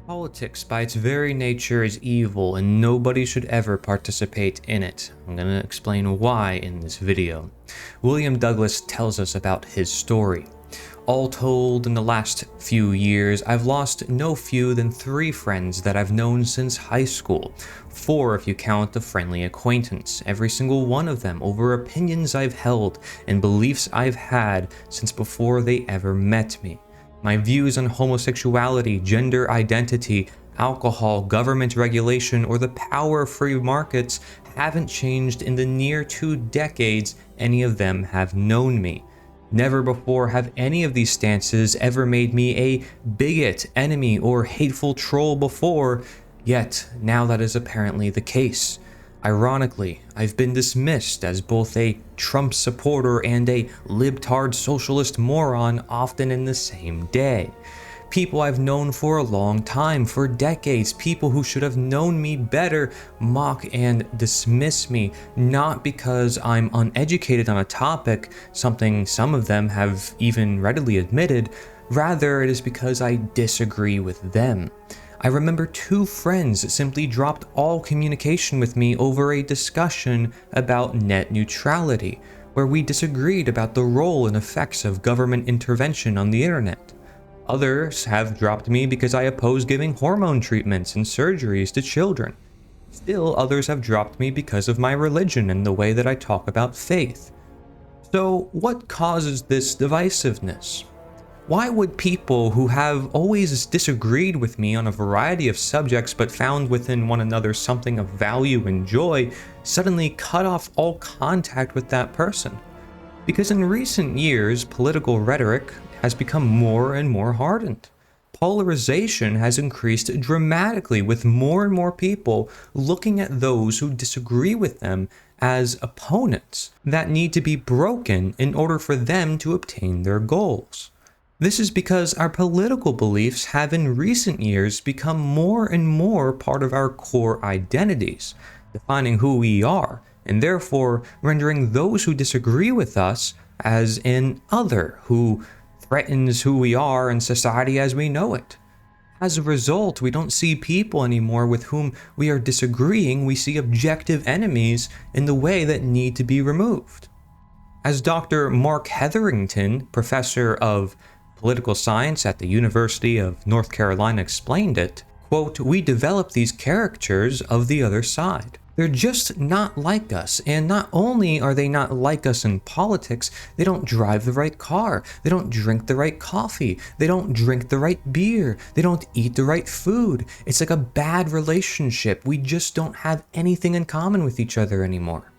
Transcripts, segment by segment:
Politics, by its very nature, is evil and nobody should ever participate in it. I'm going to explain why in this video. William Douglas tells us about his story. All told, in the last few years, I've lost no fewer than 3 friends that I've known since high school. 4 if you count a friendly acquaintance, every single one of them over opinions I've held and beliefs I've had since before they ever met me. My views on homosexuality, gender identity, alcohol, government regulation, or the power of free markets haven't changed in the near 2 decades any of them have known me. Never before have any of these stances ever made me a bigot, enemy, or hateful troll before, yet now that is apparently the case. Ironically, I've been dismissed as both a Trump supporter and a libtard socialist moron often in the same day. People I've known for a long time, for decades, people who should have known me better, mock and dismiss me, not because I'm uneducated on a topic, something some of them have even readily admitted, rather it is because I disagree with them. I remember 2 friends simply dropped all communication with me over a discussion about net neutrality, where we disagreed about the role and effects of government intervention on the internet. Others have dropped me because I oppose giving hormone treatments and surgeries to children. Still, others have dropped me because of my religion and the way that I talk about faith. So, what causes this divisiveness? Why would people who have always disagreed with me on a variety of subjects but found within one another something of value and joy suddenly cut off all contact with that person? Because in recent years, political rhetoric has become more and more hardened. Polarization has increased dramatically, with more and more people looking at those who disagree with them as opponents that need to be broken in order for them to obtain their goals. This is because our political beliefs have in recent years become more and more part of our core identities, defining who we are, and therefore rendering those who disagree with us as an other who threatens who we are and society as we know it. As a result, we don't see people anymore with whom we are disagreeing, we see objective enemies in the way that need to be removed. As Dr. Mark Hetherington, professor of political science at the University of North Carolina, explained it, quote, "We develop these caricatures of the other side. They're just not like us, and not only are they not like us in politics, they don't drive the right car, they don't drink the right coffee, they don't drink the right beer, they don't eat the right food. It's like a bad relationship. We just don't have anything in common with each other anymore."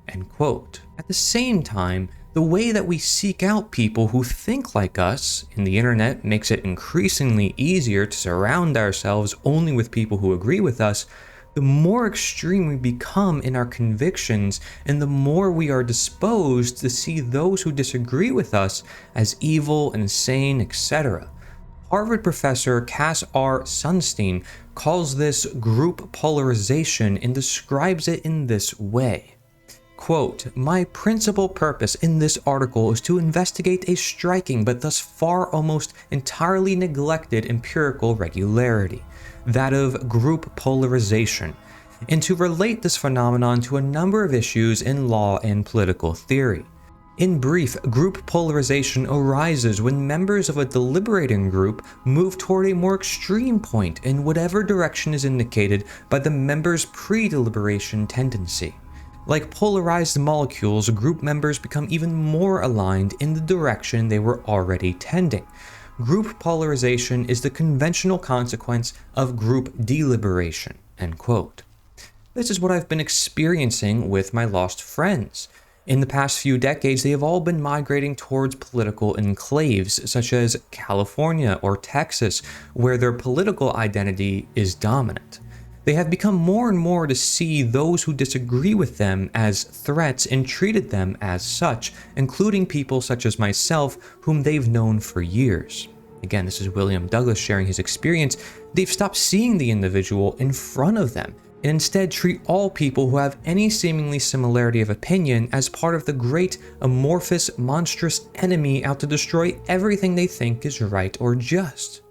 End quote. At the same time, the way that we seek out people who think like us in the internet makes it increasingly easier to surround ourselves only with people who agree with us. The more extreme we become in our convictions, and the more we are disposed to see those who disagree with us as evil, insane, etc. Harvard professor Cass R. Sunstein calls this group polarization and describes it in this way. Quote, "My principal purpose in this article is to investigate a striking but thus far almost entirely neglected empirical regularity, that of group polarization, and to relate this phenomenon to a number of issues in law and political theory. In brief, group polarization arises when members of a deliberating group move toward a more extreme point in whatever direction is indicated by the members' pre-deliberation tendency. Like polarized molecules, group members become even more aligned in the direction they were already tending. Group polarization is the conventional consequence of group deliberation." End quote. This is what I've been experiencing with my lost friends. In the past few decades, they have all been migrating towards political enclaves, such as California or Texas, where their political identity is dominant. They have become more and more to see those who disagree with them as threats and treated them as such, including people such as myself, whom they've known for years. Again, this is William Douglas sharing his experience. They've stopped seeing the individual in front of them and instead treat all people who have any seemingly similarity of opinion as part of the great, amorphous, monstrous enemy out to destroy everything they think is right or just.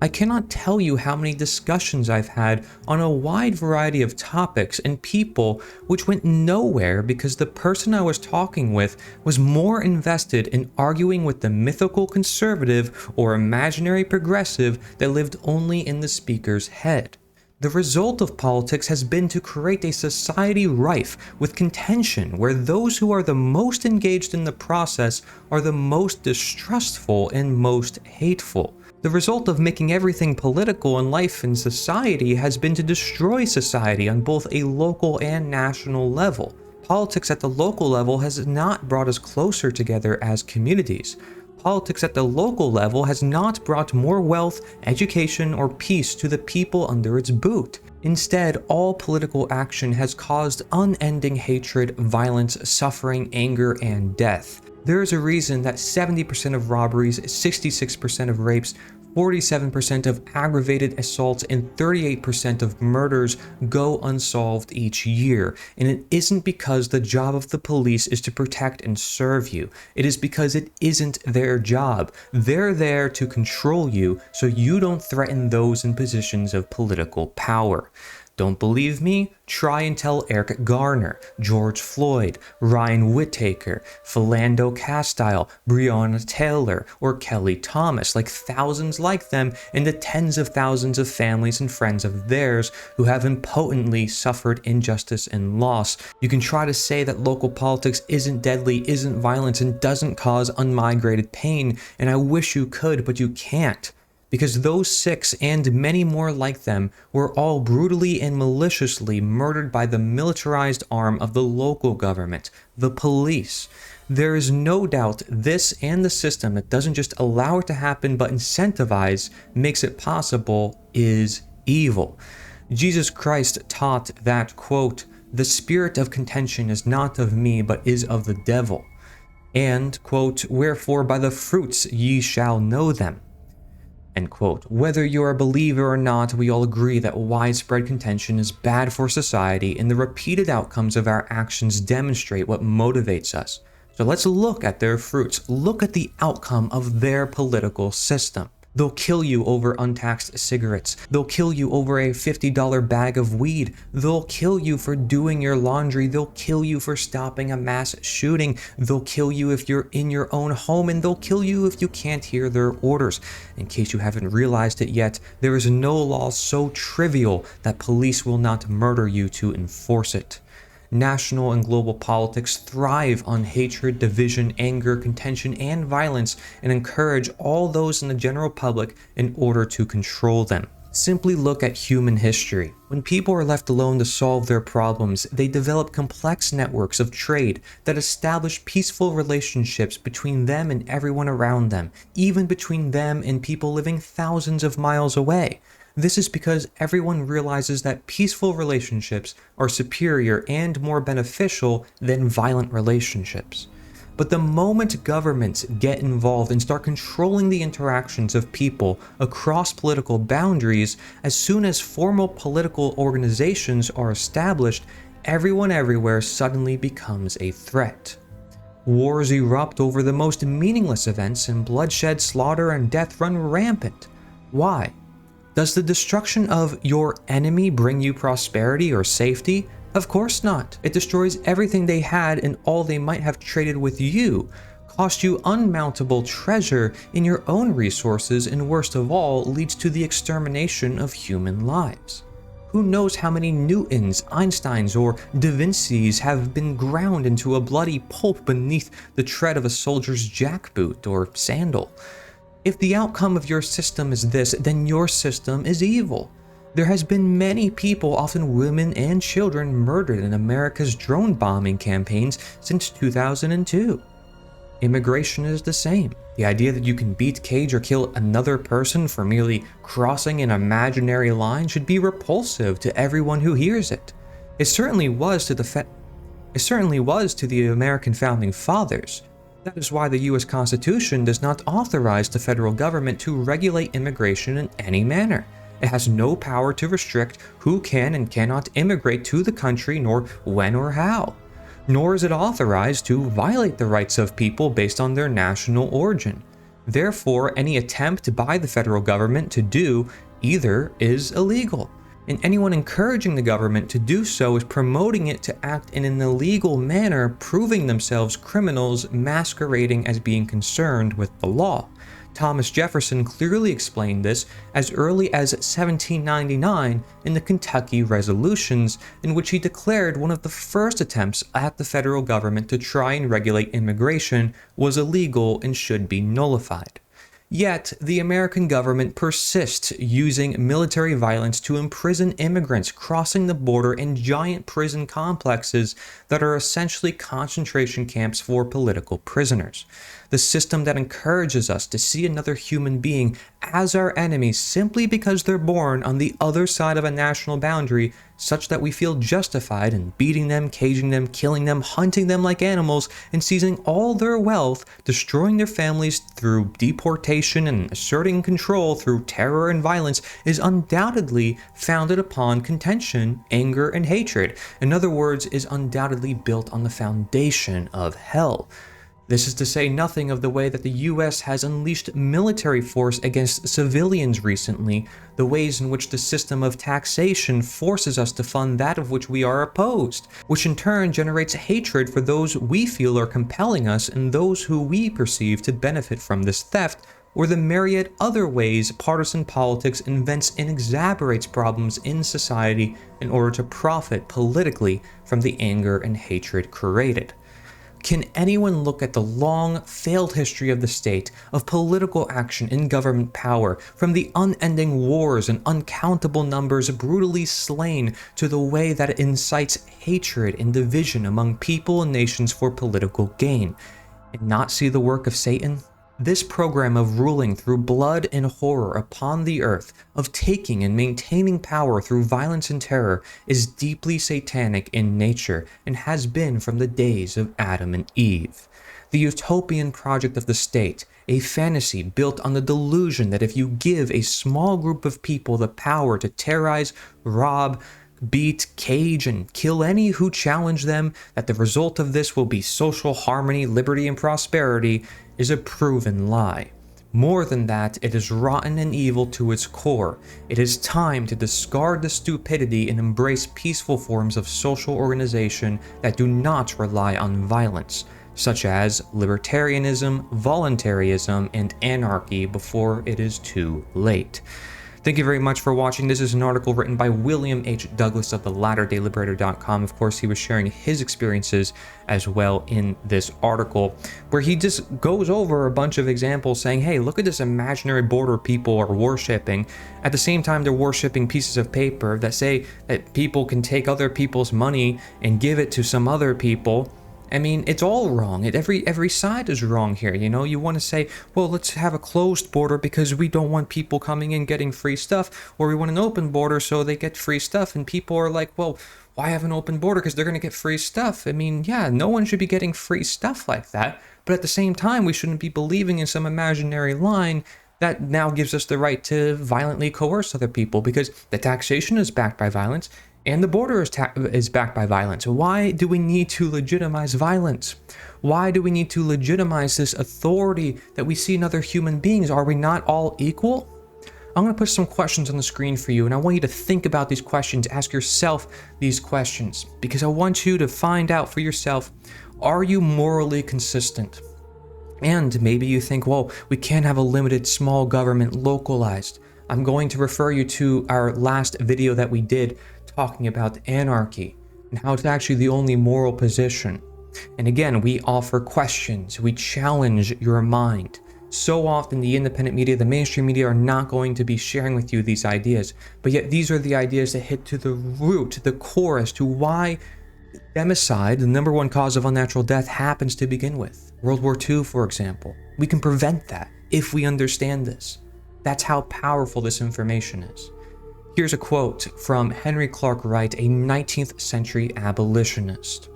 I cannot tell you how many discussions I've had on a wide variety of topics and people which went nowhere because the person I was talking with was more invested in arguing with the mythical conservative or imaginary progressive that lived only in the speaker's head. The result of politics has been to create a society rife with contention where those who are the most engaged in the process are the most distrustful and most hateful. The result of making everything political in life and society has been to destroy society on both a local and national level. Politics at the local level has not brought us closer together as communities. Politics at the local level has not brought more wealth, education, or peace to the people under its boot. Instead, all political action has caused unending hatred, violence, suffering, anger, and death. There is a reason that 70% of robberies, 66% of rapes, 47% of aggravated assaults, and 38% of murders go unsolved each year. And it isn't because the job of the police is to protect and serve you. It is because it isn't their job. They're there to control you so you don't threaten those in positions of political power. Don't believe me? Try and tell Eric Garner, George Floyd, Ryan Whittaker, Philando Castile, Breonna Taylor, or Kelly Thomas, like thousands like them, and the tens of thousands of families and friends of theirs who have impotently suffered injustice and loss. You can try to say that local politics isn't deadly, isn't violent, and doesn't cause unmigrated pain, and I wish you could, but you can't. Because those 6 and many more like them were all brutally and maliciously murdered by the militarized arm of the local government, the police. There is no doubt this and the system that doesn't just allow it to happen but incentivize, makes it possible, is evil. Jesus Christ taught that, quote, "The spirit of contention is not of me but is of the devil," and, quote, "Wherefore by the fruits ye shall know them." End quote. Whether you're a believer or not, we all agree that widespread contention is bad for society, and the repeated outcomes of our actions demonstrate what motivates us. So let's look at their fruits. Look at the outcome of their political system. They'll kill you over untaxed cigarettes. They'll kill you over a $50 bag of weed. They'll kill you for doing your laundry. They'll kill you for stopping a mass shooting. They'll kill you if you're in your own home, and they'll kill you if you can't hear their orders. In case you haven't realized it yet, there is no law so trivial that police will not murder you to enforce it. National and global politics thrive on hatred, division, anger, contention, and violence, and encourage all those in the general public in order to control them. Simply look at human history. When people are left alone to solve their problems, they develop complex networks of trade that establish peaceful relationships between them and everyone around them, even between them and people living thousands of miles away. This is because everyone realizes that peaceful relationships are superior and more beneficial than violent relationships. But the moment governments get involved and start controlling the interactions of people across political boundaries, as soon as formal political organizations are established, everyone everywhere suddenly becomes a threat. Wars erupt over the most meaningless events, and bloodshed, slaughter, and death run rampant. Why? Does the destruction of your enemy bring you prosperity or safety? Of course not. It destroys everything they had and all they might have traded with you, cost you unmountable treasure in your own resources, and worst of all, leads to the extermination of human lives. Who knows how many Newtons, Einsteins, or Da Vincis have been ground into a bloody pulp beneath the tread of a soldier's jackboot or sandal? If the outcome of your system is this, then your system is evil. There has been many people, often women and children, murdered in America's drone bombing campaigns since 2002. Immigration is the same. The idea that you can beat, cage, or kill another person for merely crossing an imaginary line should be repulsive to everyone who hears it. It certainly was to the American founding fathers. That is why the U.S. Constitution does not authorize the federal government to regulate immigration in any manner. It has no power to restrict who can and cannot immigrate to the country, nor when or how. Nor is it authorized to violate the rights of people based on their national origin. Therefore, any attempt by the federal government to do either is illegal. And anyone encouraging the government to do so is promoting it to act in an illegal manner, proving themselves criminals masquerading as being concerned with the law. Thomas Jefferson clearly explained this as early as 1799 in the Kentucky Resolutions, in which he declared one of the first attempts at the federal government to try and regulate immigration was illegal and should be nullified. Yet, the American government persists using military violence to imprison immigrants crossing the border in giant prison complexes that are essentially concentration camps for political prisoners. The system that encourages us to see another human being as our enemy simply because they're born on the other side of a national boundary, such that we feel justified in beating them, caging them, killing them, hunting them like animals, and seizing all their wealth, destroying their families through deportation and asserting control through terror and violence, is undoubtedly founded upon contention, anger, and hatred. In other words, is undoubtedly built on the foundation of hell. This is to say nothing of the way that the US has unleashed military force against civilians recently, the ways in which the system of taxation forces us to fund that of which we are opposed, which in turn generates hatred for those we feel are compelling us and those who we perceive to benefit from this theft, or the myriad other ways partisan politics invents and exaggerates problems in society in order to profit politically from the anger and hatred created. Can anyone look at the long, failed history of the state, of political action in government power, from the unending wars and uncountable numbers brutally slain to the way that it incites hatred and division among people and nations for political gain, and not see the work of Satan? This program of ruling through blood and horror upon the earth, of taking and maintaining power through violence and terror, is deeply satanic in nature and has been from the days of Adam and Eve. The utopian project of the state, a fantasy built on the delusion that if you give a small group of people the power to terrorize, rob, beat, cage, and kill any who challenge them, that the result of this will be social harmony, liberty, and prosperity, is a proven lie. More than that, it is rotten and evil to its core. It is time to discard the stupidity and embrace peaceful forms of social organization that do not rely on violence, such as libertarianism, voluntarism, and anarchy before it is too late. Thank you very much for watching. This is an article written by William H. Douglas of the LatterDayLiberator.com. Of course, he was sharing his experiences as well in this article, where he just goes over a bunch of examples saying, hey, look at this imaginary border people are worshipping. At the same time, they're worshipping pieces of paper that say that people can take other people's money and give it to some other people. I mean, it's all wrong. Every side is wrong here. You know, you want to say, well, let's have a closed border because we don't want people coming in getting free stuff, or we want an open border so they get free stuff. And people are like, well, why have an open border? Because they're going to get free stuff. I mean, yeah, no one should be getting free stuff like that. But at the same time, we shouldn't be believing in some imaginary line that now gives us the right to violently coerce other people, because the taxation is backed by violence. And the border is backed by violence. Why do we need to legitimize violence? Why do we need to legitimize this authority that we see in other human beings? Are we not all equal? I'm going to put some questions on the screen for you, and I want you to think about these questions. Ask yourself these questions, because I want you to find out for yourself, are you morally consistent? And maybe you think, well, we can't have a limited small government localized. I'm going to refer you to our last video that we did talking about anarchy and how it's actually the only moral position. And again, we offer questions, we challenge your mind. So often the independent media, the mainstream media are not going to be sharing with you these ideas, but yet these are the ideas that hit to the root, the core as to why democide, the number one cause of unnatural death, happens to begin with. World War II, for example. We can prevent that if we understand this. That's how powerful this information is. Here's a quote from Henry Clark Wright, a 19th century abolitionist.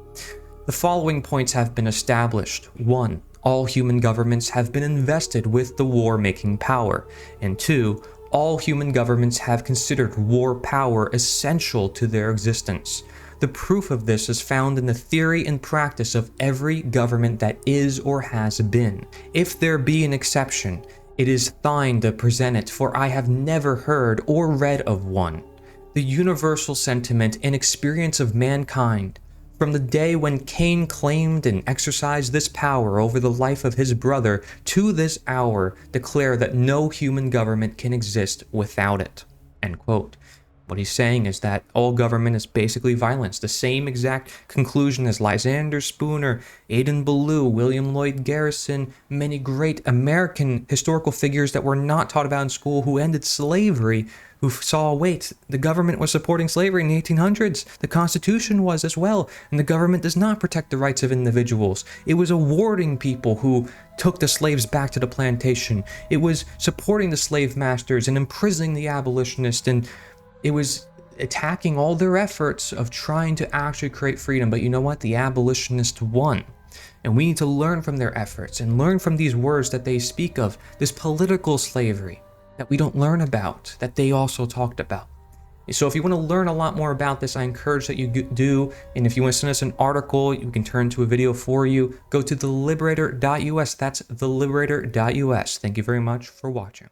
The following points have been established. 1. All human governments have been invested with the war-making power. And 2. All human governments have considered war power essential to their existence. The proof of this is found in the theory and practice of every government that is or has been. If there be an exception, it is thine to present it, for I have never heard or read of one. The universal sentiment and experience of mankind, from the day when Cain claimed and exercised this power over the life of his brother to this hour, declare that no human government can exist without it." End quote. What he's saying is that all government is basically violence. The same exact conclusion as Lysander Spooner, Aidan Ballou, William Lloyd Garrison, many great American historical figures that were not taught about in school who ended slavery, who saw, wait, the government was supporting slavery in the 1800s. The Constitution was as well, and the government does not protect the rights of individuals. It was awarding people who took the slaves back to the plantation. It was supporting the slave masters and imprisoning the abolitionists, and it was attacking all their efforts of trying to actually create freedom. But you know what? The abolitionists won. And we need to learn from their efforts and learn from these words that they speak of, this political slavery that we don't learn about, that they also talked about. So if you want to learn a lot more about this, I encourage that you do. And if you want to send us an article, you can turn to a video for you. Go to theliberator.us. That's theliberator.us. Thank you very much for watching.